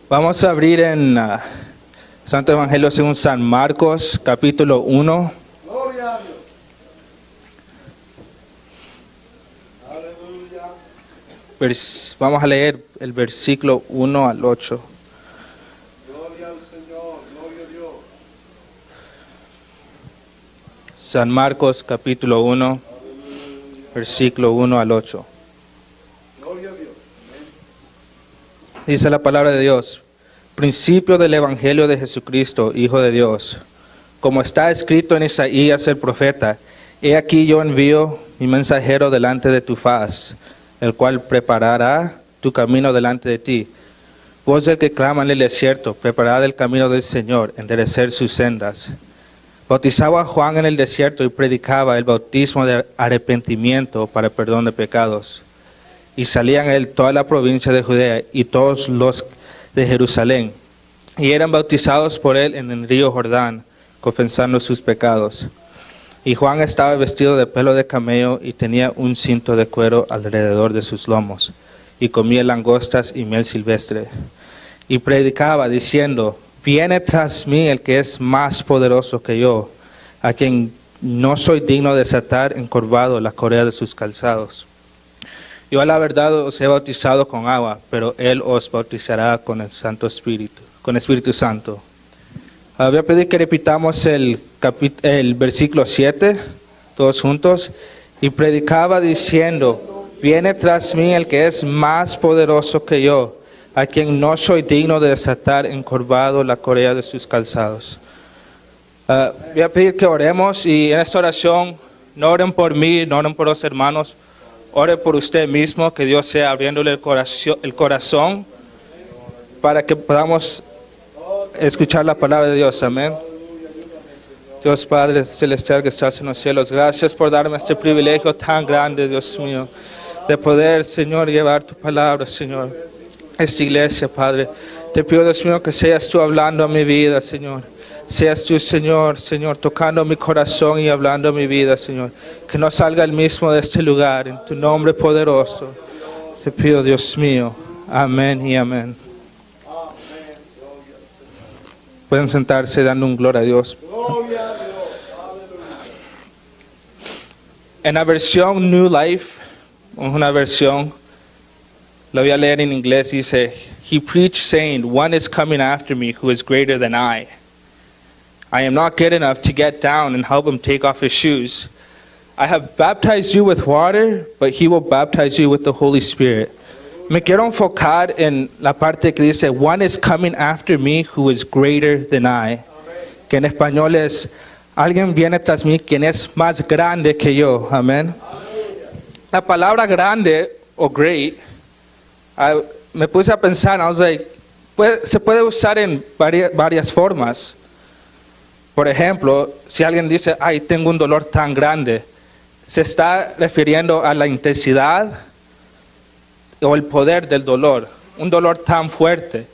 Vamos a abrir en Santo Evangelio según San Marcos, capítulo 1. Gloria a Dios. Aleluya. Vamos a leer el versículo 1 al 8. Gloria al Señor. Gloria a Dios. San Marcos, capítulo 1, versículo 1 al 8. Gloria a Dios. Dice la palabra de Dios: principio del Evangelio de Jesucristo, Hijo de Dios. Como está escrito en Isaías el profeta: he aquí yo envío mi mensajero delante de tu faz, el cual preparará tu camino delante de ti. Voz del que clama en el desierto: preparad el camino del Señor, enderecer sus sendas. Bautizaba a Juan en el desierto y predicaba el bautismo de arrepentimiento para perdón de pecados. Y salían a él toda la provincia de Judea y todos los de Jerusalén, y eran bautizados por él en el río Jordán, confesando sus pecados. Y Juan estaba vestido de pelo de camello y tenía un cinto de cuero alrededor de sus lomos, y comía langostas y miel silvestre. Y predicaba diciendo: viene tras mí el que es más poderoso que yo, a quien no soy digno de desatar encorvado la correa de sus calzados. Yo a la verdad os he bautizado con agua, pero él os bautizará con el Santo Espíritu, con Espíritu Santo. Voy a pedir que repitamos el versículo 7, todos juntos. Y predicaba diciendo: viene tras mí el que es más poderoso que yo, a quien no soy digno de desatar encorvado la correa de sus calzados. Voy a pedir que oremos, y en esta oración no oren por mí, no oren por los hermanos. Ore por usted mismo, que Dios sea abriéndole el corazón para que podamos escuchar la palabra de Dios. Amén. Dios Padre Celestial que estás en los cielos, gracias por darme este privilegio tan grande, Dios mío, de poder, Señor, llevar tu palabra, Señor, a esta iglesia, Padre. Te pido, Dios mío, que seas tú hablando a mi vida, Señor. Seas tú, Señor, tocando mi corazón y hablando a mi vida, Señor. Que no salga el mismo de este lugar, en tu nombre poderoso. Te pido, Dios mío. Amén y amén. Pueden sentarse dando un gloria a Dios. Gloria a Dios. En la versión New Life, una versión, la voy a leer en inglés, dice: he preached saying, one is coming after me who is greater than I. I am not good enough to get down and help him take off his shoes. I have baptized you with water, but he will baptize you with the Holy Spirit. Me quiero enfocar en la parte que dice: one is coming after me who is greater than I. Que en español es: alguien viene tras mí quien es más grande que yo. Amén. La palabra grande o great, me puse a pensar, I was like, se puede usar en varias formas. Por ejemplo, si alguien dice: ay, tengo un dolor tan grande, se está refiriendo a la intensidad o el poder del dolor, un dolor tan fuerte.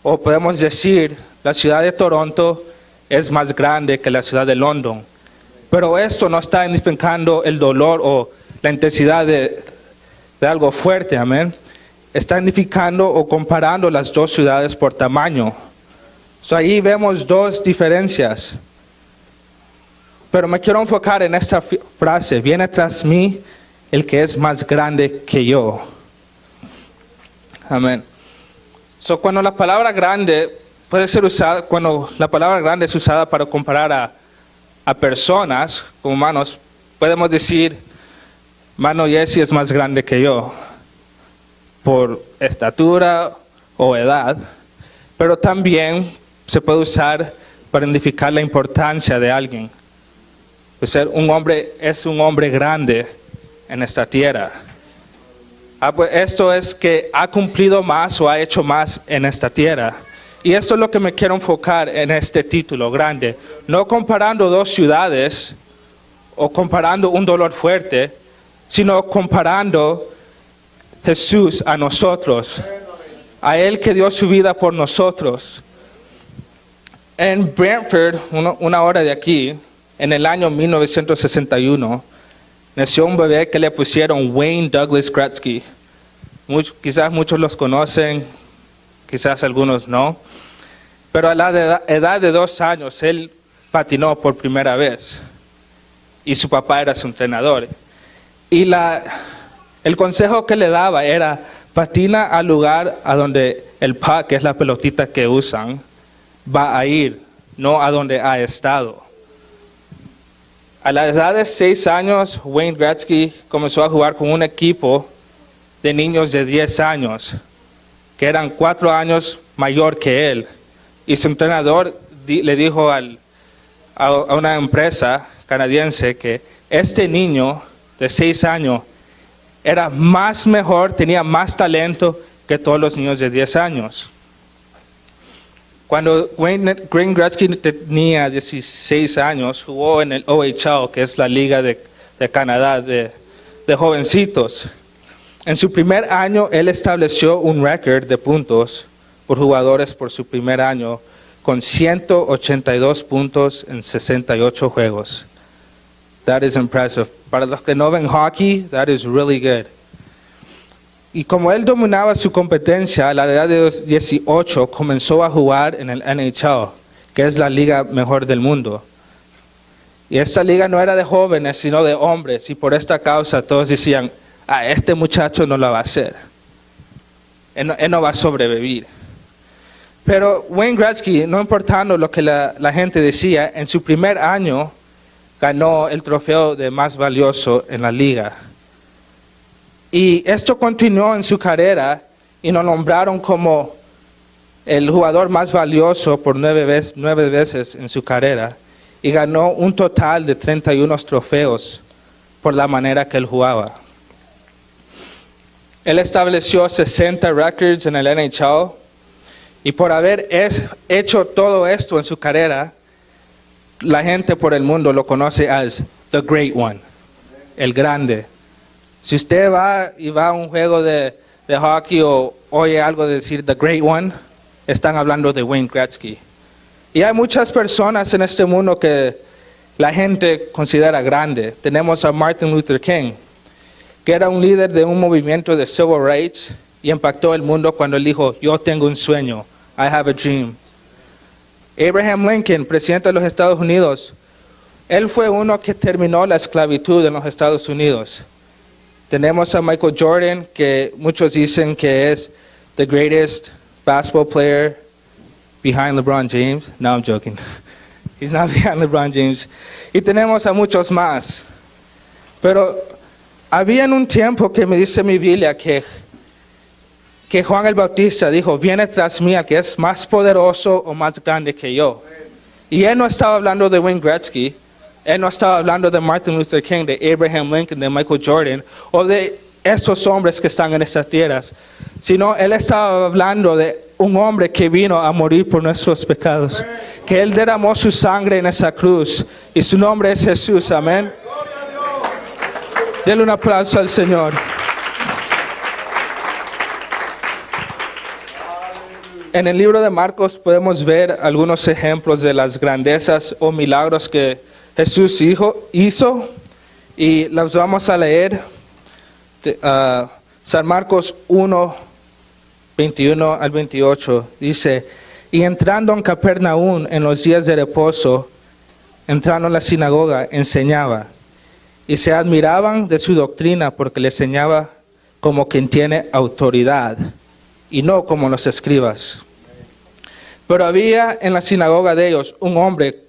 O podemos decir: la ciudad de Toronto es más grande que la ciudad de London. Pero esto no está indicando el dolor o la intensidad de algo fuerte, amén. Está indicando o comparando las dos ciudades por tamaño. Ahí vemos dos diferencias. Pero me quiero enfocar en esta frase: viene tras mí el que es más grande que yo. Amén. Cuando la palabra grande puede ser usada, cuando la palabra grande es usada para comparar a personas como humanos, podemos decir: mano Jesse es más grande que yo, por estatura o edad. Pero también se puede usar para identificar la importancia de alguien. Pues un hombre es un hombre grande en esta tierra. Pues esto es que ha cumplido más o ha hecho más en esta tierra. Y esto es lo que me quiero enfocar en este título, grande. No comparando dos ciudades o comparando un dolor fuerte, sino comparando Jesús a nosotros, a Él que dio su vida por nosotros. En Brantford, una hora de aquí, en el año 1961, nació un bebé que le pusieron Wayne Douglas Gretzky. Quizás muchos los conocen, quizás algunos no. Pero a la edad de 2 años, él patinó por primera vez. Y su papá era su entrenador. Y el consejo que le daba era, patina al lugar a donde el puck, que es la pelotita que usan, va a ir, no a donde ha estado. A la edad de 6 años, Wayne Gretzky comenzó a jugar con un equipo de niños de 10 años, que eran 4 años mayor que él. Y su entrenador le dijo a una empresa canadiense que este niño de 6 años era más mejor, tenía más talento que todos los niños de 10 años. Cuando Wayne Gretzky tenía 16 años, jugó en el OHL, que es la liga de Canadá de jovencitos. En su primer año, él estableció un récord de puntos por jugadores por su primer año, con 182 puntos en 68 juegos. That is impressive. Para los que no ven hockey, that is really good. Y como él dominaba su competencia, a la edad de 18 comenzó a jugar en el NHL, que es la liga mejor del mundo. Y esta liga no era de jóvenes, sino de hombres. Y por esta causa todos decían, este muchacho no lo va a hacer. Él no va a sobrevivir. Pero Wayne Gretzky, no importando lo que la gente decía, en su primer año ganó el trofeo de más valioso en la liga. Y esto continuó en su carrera y lo nombraron como el jugador más valioso por 9 veces en su carrera. Y ganó un total de 31 trofeos por la manera que él jugaba. Él estableció 60 records en el NHL. Y por haber hecho todo esto en su carrera, la gente por el mundo lo conoce as The Great One, el grande. Si usted va a un juego de hockey o oye algo de decir The Great One, están hablando de Wayne Gretzky. Y hay muchas personas en este mundo que la gente considera grande. Tenemos a Martin Luther King, que era un líder de un movimiento de civil rights y impactó el mundo cuando él dijo, yo tengo un sueño, I have a dream. Abraham Lincoln, presidente de los Estados Unidos, él fue uno que terminó la esclavitud en los Estados Unidos. Tenemos a Michael Jordan, que muchos dicen que es the greatest basketball player behind LeBron James. No, I'm joking. He's not behind LeBron James. Y tenemos a muchos más. Pero había en un tiempo que me dice mi Biblia que Juan el Bautista dijo, viene tras mí al que es más poderoso o más grande que yo. Y él no estaba hablando de Wayne Gretzky, él no estaba hablando de Martin Luther King, de Abraham Lincoln, de Michael Jordan, o de estos hombres que están en estas tierras, sino él estaba hablando de un hombre que vino a morir por nuestros pecados, que él derramó su sangre en esa cruz, y su nombre es Jesús, amén. Denle un aplauso al Señor. En el libro de Marcos podemos ver algunos ejemplos de las grandezas o milagros que Jesús hizo y los vamos a leer. San Marcos 1, 21 al 28 dice, y entrando en Capernaum en los días de reposo, entrando en la sinagoga, enseñaba, y se admiraban de su doctrina porque le enseñaba como quien tiene autoridad y no como los escribas. Pero había en la sinagoga de ellos un hombre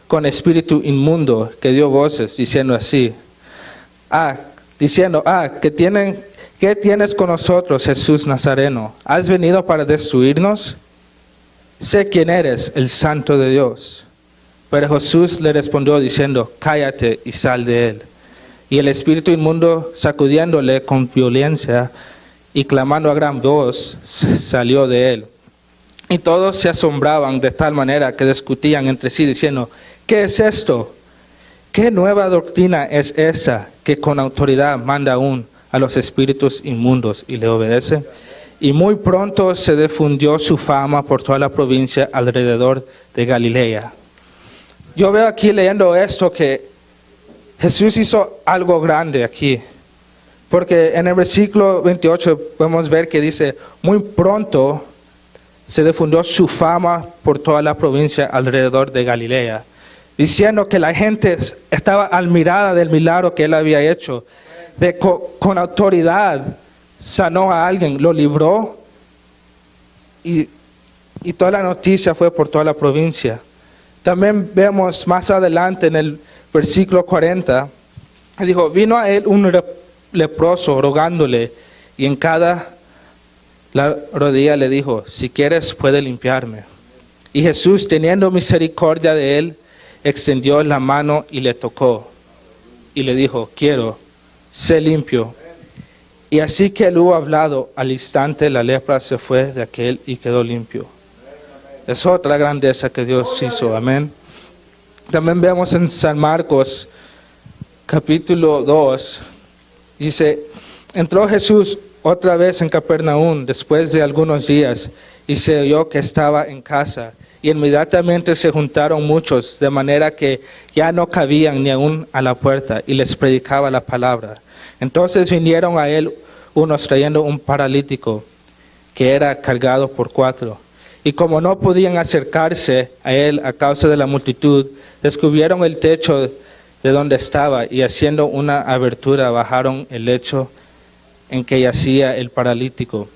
con espíritu inmundo que dio voces diciendo así, ¿qué tienes con nosotros, Jesús Nazareno? ¿Has venido para destruirnos? Sé quién eres, el Santo de Dios. Pero Jesús le respondió diciendo, cállate y sal de él. Y el espíritu inmundo, sacudiéndole con violencia y clamando a gran voz, salió de él. Y todos se asombraban de tal manera que discutían entre sí diciendo, ¿qué es esto? ¿Qué nueva doctrina es esa que con autoridad manda aún a los espíritus inmundos y le obedece? Y muy pronto se difundió su fama por toda la provincia alrededor de Galilea. Yo veo aquí leyendo esto que Jesús hizo algo grande aquí. Porque en el versículo 28 podemos ver que dice, muy pronto se difundió su fama por toda la provincia alrededor de Galilea, diciendo que la gente estaba admirada del milagro que él había hecho. Con autoridad sanó a alguien, lo libró y toda la noticia fue por toda la provincia. También vemos más adelante en el versículo 40, dijo, vino a él un leproso rogándole y en cada la rodilla le dijo, si quieres puede limpiarme. Y Jesús, teniendo misericordia de él, extendió la mano y le tocó. Y le dijo, quiero, sé limpio. Y así que él hubo hablado, al instante la lepra se fue de aquel y quedó limpio. Es otra grandeza que Dios hizo, amén. También vemos en San Marcos, capítulo 2, dice, entró Jesús otra vez en Capernaum después de algunos días y se oyó que estaba en casa. Y inmediatamente se juntaron muchos, de manera que ya no cabían ni aún a la puerta, y les predicaba la palabra. Entonces vinieron a él unos trayendo un paralítico que era cargado por 4. Y como no podían acercarse a él a causa de la multitud, descubrieron el techo de donde estaba y haciendo una abertura bajaron el lecho en que yacía el paralítico.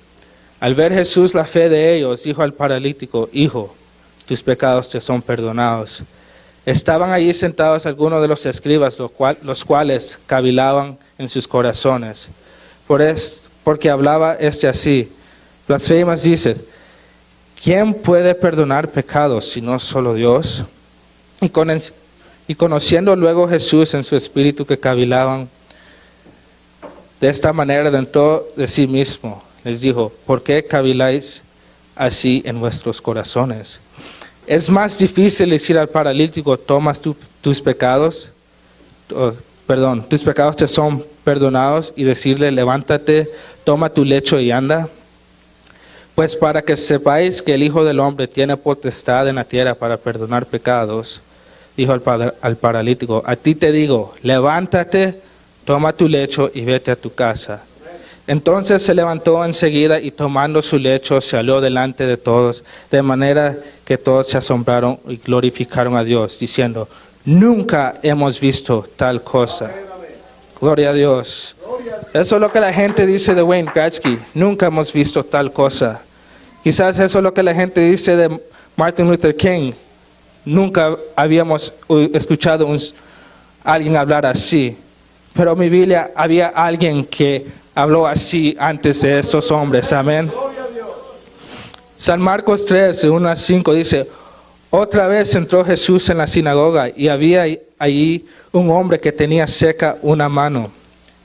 Al ver Jesús la fe de ellos, dijo al paralítico, hijo, tus pecados te son perdonados. Estaban allí sentados algunos de los escribas, los cuales cavilaban en sus corazones. Porque hablaba así, blasfemas dice, ¿quién puede perdonar pecados sino solo Dios? Y conociendo luego Jesús en su espíritu que cavilaban, de esta manera dentro de sí mismo, les dijo, ¿por qué caviláis así en vuestros corazones? Es más difícil decir al paralítico, tus pecados te son perdonados, y decirle, levántate, toma tu lecho y anda. Pues para que sepáis que el Hijo del Hombre tiene potestad en la tierra para perdonar pecados, dijo al paralítico, a ti te digo, levántate, toma tu lecho y vete a tu casa. Entonces se levantó enseguida y tomando su lecho salió delante de todos, de manera que todos se asombraron y glorificaron a Dios, diciendo, nunca hemos visto tal cosa. Gloria a Dios. Eso es lo que la gente dice de Wayne Gretzky, nunca hemos visto tal cosa. Quizás eso es lo que la gente dice de Martin Luther King, nunca habíamos escuchado a alguien hablar así. Pero en mi Biblia había alguien que habló así antes de esos hombres, amén. San Marcos 3, 1-5 dice, otra vez entró Jesús en la sinagoga y había allí un hombre que tenía seca una mano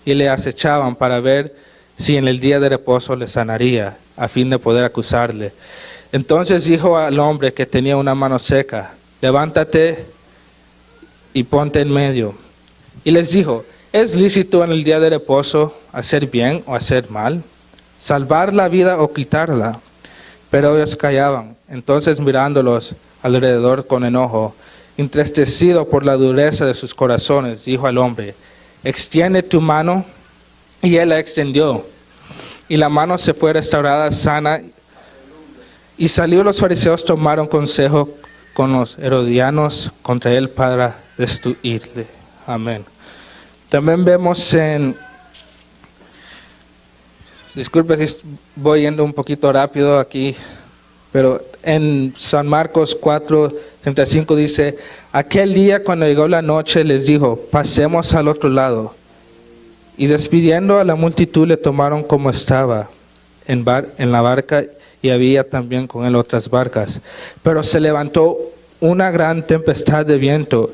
y le acechaban para ver si en el día de reposo le sanaría, a fin de poder acusarle. Entonces dijo al hombre que tenía una mano seca, levántate y ponte en medio. Y les dijo, ¿es lícito en el día de reposo hacer bien o hacer mal? ¿Salvar la vida o quitarla? Pero ellos callaban. Entonces mirándolos alrededor con enojo, entristecido por la dureza de sus corazones, dijo al hombre, extiende tu mano. Y él la extendió. Y la mano se fue restaurada sana. Y salió los fariseos, tomaron consejo con los herodianos contra él para destruirle. Amén. También vemos disculpe si voy yendo un poquito rápido aquí, pero en San Marcos 4:35 dice, aquel día cuando llegó la noche les dijo, pasemos al otro lado. Y despidiendo a la multitud le tomaron como estaba en la barca, y había también con él otras barcas. Pero se levantó una gran tempestad de viento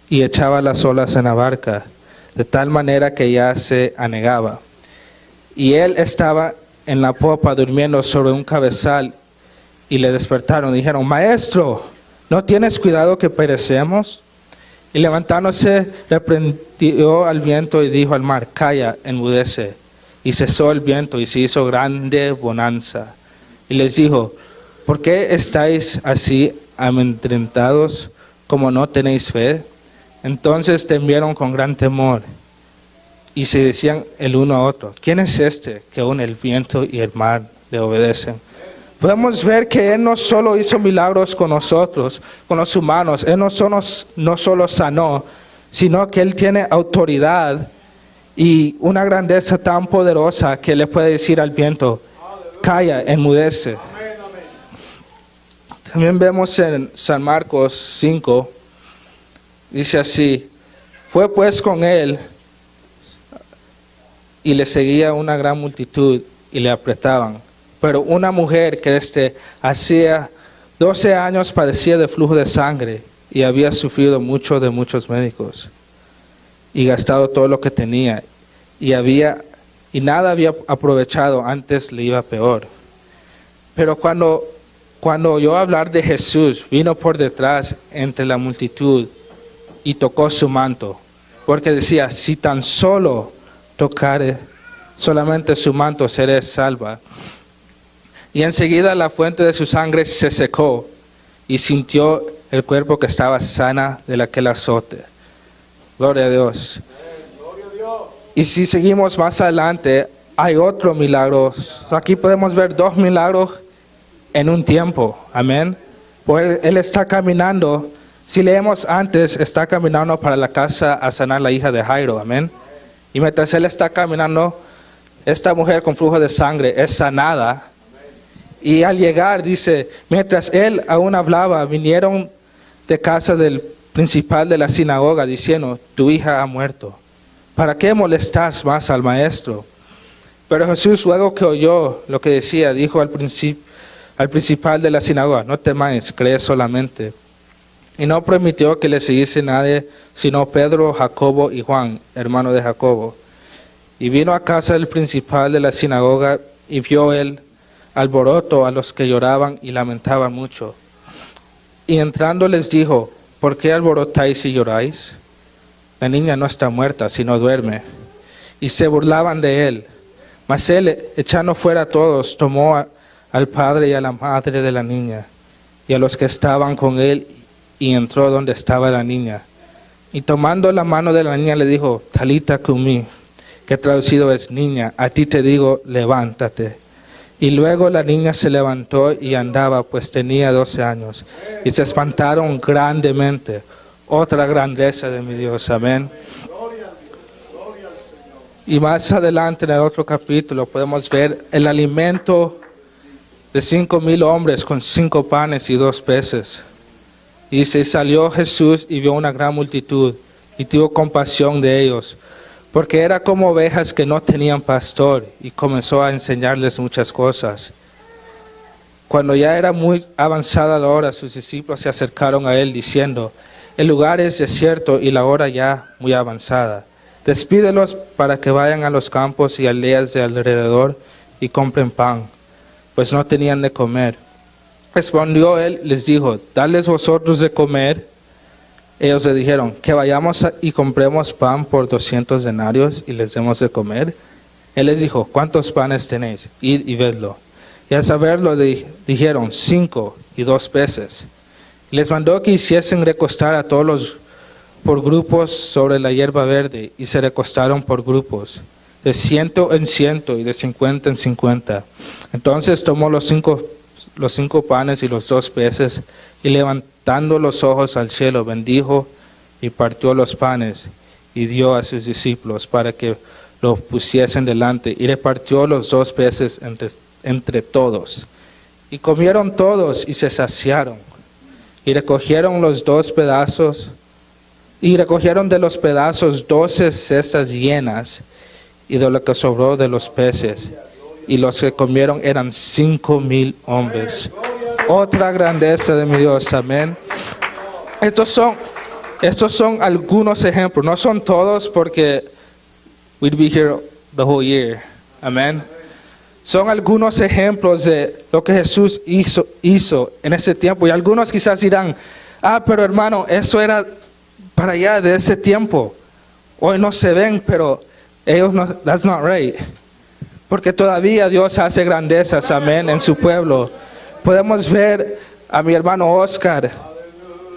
y echaba las olas en la barca, de tal manera que ya se anegaba. Y él estaba en la popa durmiendo sobre un cabezal, y le despertaron y dijeron, Maestro, ¿no tienes cuidado que perecemos? Y levantándose, reprendió al viento y dijo al mar, calla, enmudece. Y cesó el viento y se hizo grande bonanza. Y les dijo, ¿por qué estáis así amedrentados, como no tenéis fe? Entonces temieron con gran temor y se decían el uno a otro, ¿quién es este que aún el viento y el mar le obedecen? podemos ver que Él no solo hizo milagros con nosotros, con los humanos, Él no solo sanó, sino que Él tiene autoridad y una grandeza tan poderosa que le puede decir al viento, calla, enmudece. Amén, amén. También vemos en San Marcos 5, dice así, fue pues con Él y le seguía una gran multitud y le apretaban. Pero una mujer que desde hacía 12 años padecía de flujo de sangre y había sufrido mucho de muchos médicos y gastado todo lo que tenía y nada había aprovechado, antes le iba peor. Pero cuando oyó hablar de Jesús, vino por detrás entre la multitud y tocó su manto, porque decía, si tan solo tocare solamente su manto, seré salva. Y enseguida la fuente de su sangre se secó y sintió el cuerpo que estaba sana de aquel azote. Gloria a Dios. Gloria a Dios. Y si seguimos más adelante, hay otro milagro. Aquí podemos ver 2 milagros en un tiempo. Amén. Pues él está caminando. Si leemos antes, está caminando para la casa a sanar la hija de Jairo. Amén. Y mientras él está caminando, esta mujer con flujo de sangre es sanada. Y al llegar, dice, mientras él aún hablaba, vinieron de casa del principal de la sinagoga diciendo, tu hija ha muerto. ¿Para qué molestas más al maestro? Pero Jesús, luego que oyó lo que decía, dijo al principal de la sinagoga, no temáis, cree solamente. Y no permitió que le siguiese nadie, sino Pedro, Jacobo y Juan, hermano de Jacobo. Y vino a casa del principal de la sinagoga y vio él alboroto a los que lloraban y lamentaban mucho. Y entrando les dijo, ¿por qué alborotáis y lloráis? La niña no está muerta, sino duerme. Y se burlaban de él. Mas él, echando fuera a todos, tomó al padre y a la madre de la niña, y a los que estaban con él, y entró donde estaba la niña. Y tomando la mano de la niña le dijo, Talita cumi, que traducido es, niña, a ti te digo, levántate. Y luego la niña se levantó y andaba, pues tenía 12 años. Y se espantaron grandemente. Otra grandeza de mi Dios. Amén. Gloria a Dios. Gloria al Señor. Y más adelante en el otro capítulo podemos ver el alimento de 5,000 hombres con 5 panes y 2 peces. Y dice, y salió Jesús y vio una gran multitud y tuvo compasión de ellos, porque era como ovejas que no tenían pastor, y comenzó a enseñarles muchas cosas. Cuando ya era muy avanzada la hora, sus discípulos se acercaron a él diciendo, el lugar es desierto y la hora ya muy avanzada. Despídelos para que vayan a los campos y aldeas de alrededor y compren pan, pues no tenían de comer. Respondió él, les dijo, dadles vosotros de comer. Ellos le dijeron, que vayamos y compremos pan por 200 denarios y les demos de comer. Él les dijo, ¿cuántos panes tenéis? Id y vedlo. Y al saberlo dijeron, 5 y 2 peces. Y les mandó que hiciesen recostar a todos por grupos sobre la hierba verde, y se recostaron por grupos, de 100 en 100 y de 50 en 50. Entonces tomó los cinco panes y los 2 peces, y levantando los ojos al cielo, bendijo y partió los panes y dio a sus discípulos para que los pusiesen delante, y repartió los 2 peces entre todos. Y comieron todos y se saciaron, y recogieron los 2 pedazos, y recogieron de los pedazos 12 cestas llenas, y de lo que sobró de los peces. Y los que comieron eran 5,000 hombres. Otra grandeza de mi Dios, amén. Estos son algunos ejemplos, no son todos porque we'd be here the whole year, amén. Son algunos ejemplos de lo que Jesús hizo en ese tiempo. Y algunos quizás dirán, pero hermano, eso era para allá de ese tiempo. Hoy no se ven, pero ellos no, that's not right. Porque todavía Dios hace grandezas, amén, en su pueblo. Podemos ver a mi hermano Oscar,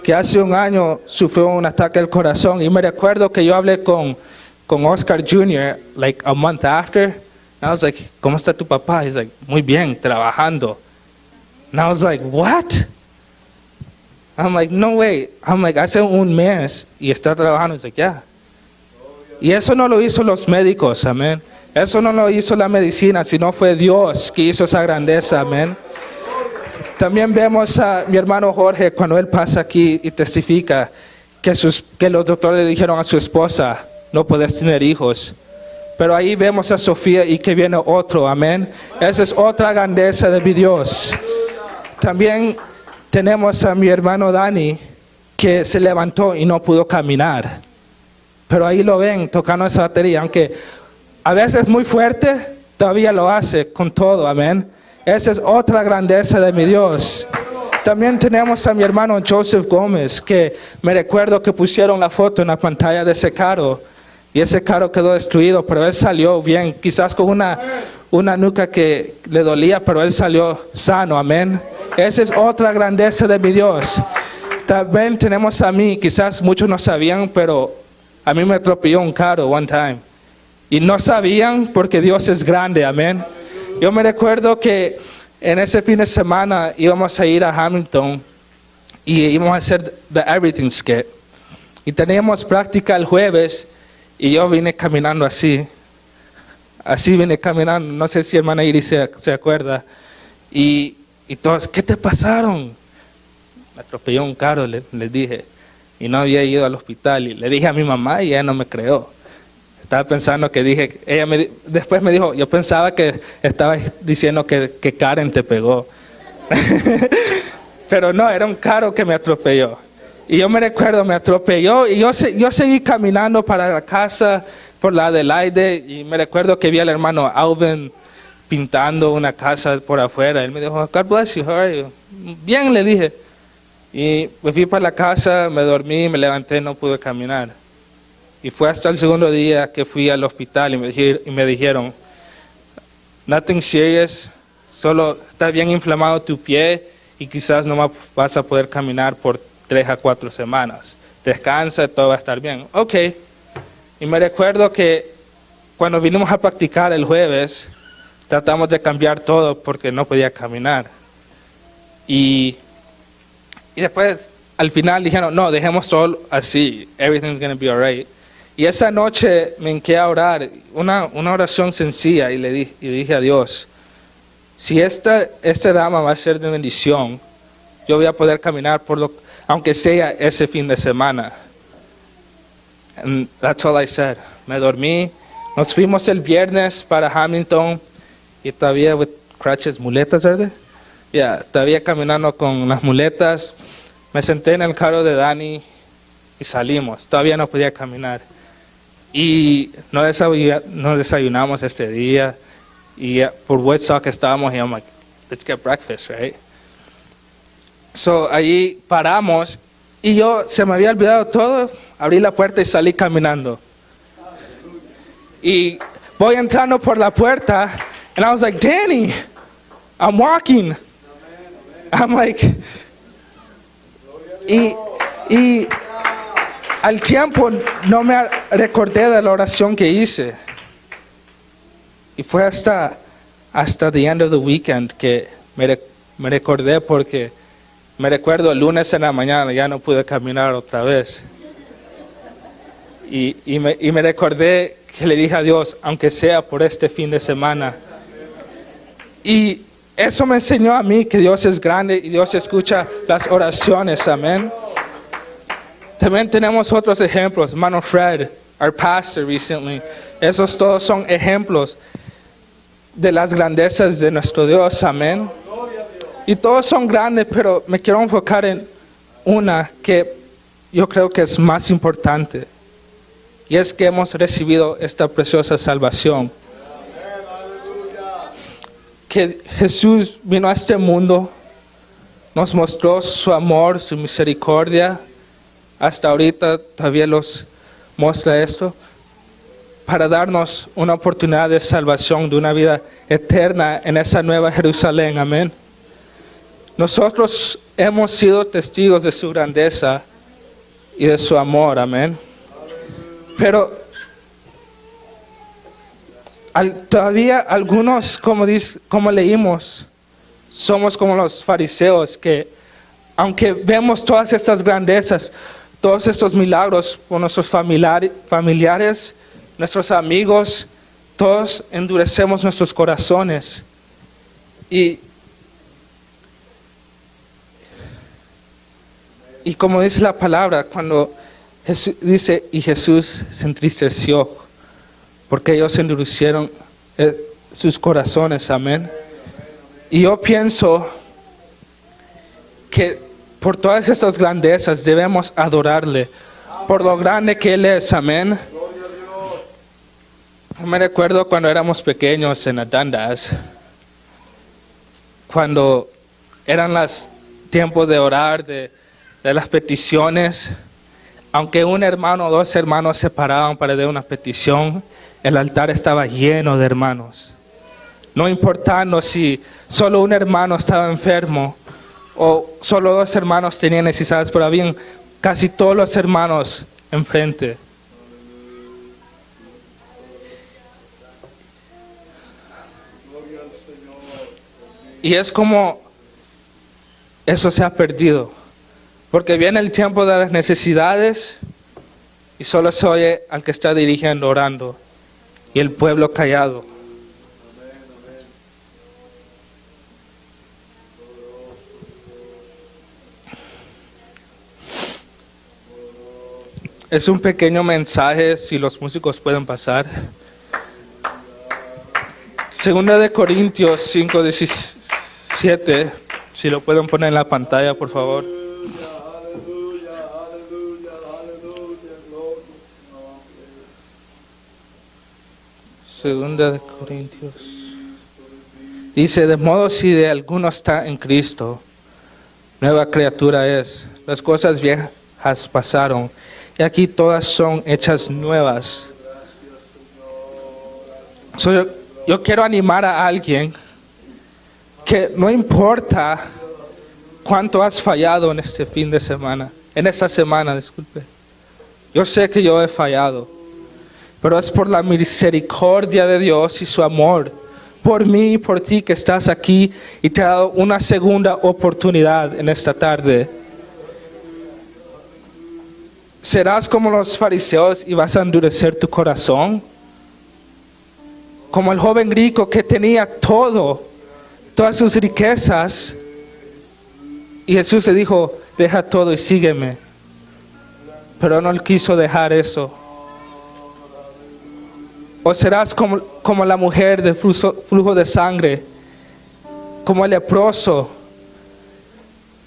que hace un año sufrió un ataque al corazón. Y me recuerdo que yo hablé con Oscar Jr. like a month after. I was like, ¿cómo está tu papá? He's like, muy bien, trabajando. And I was like, what? I'm like, no way. I'm like, hace un mes y está trabajando. He's like, yeah. Y eso no lo hizo los médicos, amén. Eso no lo hizo la medicina, sino fue Dios que hizo esa grandeza, amén. También vemos a mi hermano Jorge cuando él pasa aquí y testifica que los doctores le dijeron a su esposa, no puedes tener hijos. Pero ahí vemos a Sofía y que viene otro, amén. Esa es otra grandeza de mi Dios. También tenemos a mi hermano Dani que se levantó y no pudo caminar. Pero ahí lo ven tocando esa batería, aunque a veces muy fuerte, todavía lo hace con todo, amén. Esa es otra grandeza de mi Dios. También tenemos a mi hermano Joseph Gómez, que me recuerdo que pusieron la foto en la pantalla de ese carro. Y ese carro quedó destruido, pero él salió bien, quizás con una nuca que le dolía, pero él salió sano, amén. Esa es otra grandeza de mi Dios. También tenemos a mí, quizás muchos no sabían, pero a mí me atropelló un carro one time. Y no sabían porque Dios es grande, amén. Yo me recuerdo que en ese fin de semana íbamos a ir a Hamilton y íbamos a hacer The Everything Skit. Y teníamos práctica el jueves y yo vine caminando así. Así vine caminando, no sé si hermana Iris se acuerda. Y todos, ¿qué te pasaron? Me atropelló un carro, les dije. Y no había ido al hospital. Y le dije a mi mamá y ella no me creó. Estaba pensando que dije, después me dijo, yo pensaba que estaba diciendo que Karen te pegó. Pero no, era un carro que me atropelló. Y yo me recuerdo, me atropelló y yo seguí caminando para la casa por la Adelaide y me recuerdo que vi al hermano Alvin pintando una casa por afuera. Él me dijo, God bless you, how are you? Bien, le dije. Y me fui para la casa, me dormí, me levanté, no pude caminar. Y fue hasta el segundo día que fui al hospital y me dijeron, nothing serious, solo está bien inflamado tu pie y quizás no vas a poder caminar por 3 a 4 semanas. Descansa, todo va a estar bien. Ok. Y me recuerdo que cuando vinimos a practicar el jueves, tratamos de cambiar todo porque no podía caminar. Y después, al final dijeron, no, dejemos todo así. Everything's going to be all right. Y esa noche me hinqué a orar, una oración sencilla, y le dije a Dios, si esta dama va a ser de bendición, yo voy a poder caminar aunque sea ese fin de semana. And that's all I said. Me dormí, nos fuimos el viernes para Hamilton, y todavía with crutches, muletas, ¿verdad? Todavía caminando con las muletas. Me senté en el carro de Dani y salimos. Todavía no podía caminar. Y no desayunamos este día. Y por Woodstock estábamos y I'm like, let's get breakfast, right? So allí paramos y se me había olvidado todo. Abrí la puerta y salí caminando. Y voy entrando por la puerta and I was like, Danny, I'm walking. I'm like, y al tiempo no me recordé de la oración que hice. Y fue hasta the end of the weekend que me recordé porque me recuerdo el lunes en la mañana ya no pude caminar otra vez. Y me recordé que le dije a Dios, aunque sea por este fin de semana. Y eso me enseñó a mí que Dios es grande y Dios escucha las oraciones, amén. También tenemos otros ejemplos. Hermano Fred, our pastor recently. Esos todos son ejemplos de las grandezas de nuestro Dios, amén. Y todos son grandes, pero me quiero enfocar en una que yo creo que es más importante. Y es que hemos recibido esta preciosa salvación. Que Jesús vino a este mundo, nos mostró su amor, su misericordia. Hasta ahorita todavía los muestra esto, para darnos una oportunidad de salvación, de una vida eterna en esa nueva Jerusalén, amén. Nosotros hemos sido testigos de su grandeza y de su amor, amén. Pero todavía algunos, como leímos, somos como los fariseos que, aunque vemos todas estas grandezas, todos estos milagros por nuestros familiares, nuestros amigos, todos endurecemos nuestros corazones. Y como dice la palabra, cuando Jesús dice, y Jesús se entristeció, porque ellos endurecieron sus corazones, amén. Y yo pienso que por todas estas grandezas debemos adorarle, por lo grande que Él es, amén. Yo me recuerdo cuando éramos pequeños en Adandas, cuando eran los tiempos de orar, de las peticiones, aunque un hermano o dos hermanos se paraban para dar una petición, el altar estaba lleno de hermanos. No importando si solo un hermano estaba enfermo o solo dos hermanos tenían necesidades, pero habían casi todos los hermanos enfrente. Y es como eso se ha perdido, porque viene el tiempo de las necesidades y solo se oye al que está dirigiendo orando y el pueblo callado. Es un pequeño mensaje, si los músicos pueden pasar. Segunda de Corintios 5:17, si lo pueden poner en la pantalla, por favor. Segunda de Corintios. Dice, de modo si de alguno está en Cristo, nueva criatura es. Las cosas viejas pasaron, y aquí todas son hechas nuevas. Yo quiero animar a alguien que no importa cuánto has fallado en este fin de semana, en esta semana, disculpe. Yo sé que yo he fallado, pero es por la misericordia de Dios y su amor por mí y por ti que estás aquí y te ha dado una segunda oportunidad en esta tarde. ¿Serás como los fariseos y vas a endurecer tu corazón? Como el joven rico que tenía todo, todas sus riquezas, y Jesús le dijo, deja todo y sígueme. Pero no quiso dejar eso. O serás como la mujer de flujo de sangre, como el leproso,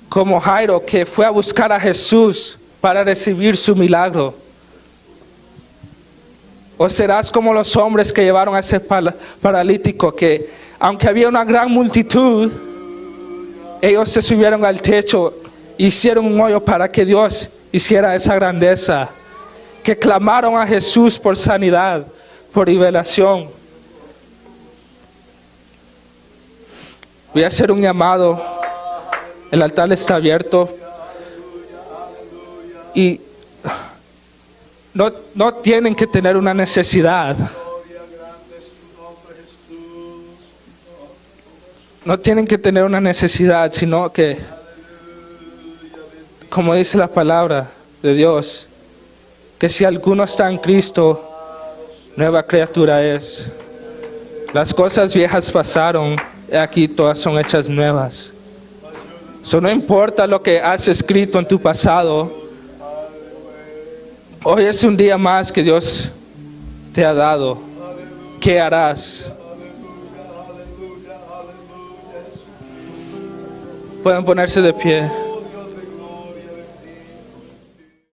como Jairo que fue a buscar a Jesús para recibir su milagro. O serás como los hombres que llevaron a ese paralítico que, aunque había una gran multitud, ellos se subieron al techo, hicieron un hoyo para que Dios hiciera esa grandeza, que clamaron a Jesús por sanidad, por revelación. Voy a hacer un llamado. El altar está abierto. Y no tienen que tener una necesidad. No tienen que tener una necesidad, sino que, como dice la palabra de Dios, que si alguno está en Cristo, nueva criatura es. Las cosas viejas pasaron, aquí todas son hechas nuevas. No importa lo que has escrito en tu pasado, hoy es un día más que Dios te ha dado. ¿Qué harás? Pueden ponerse de pie.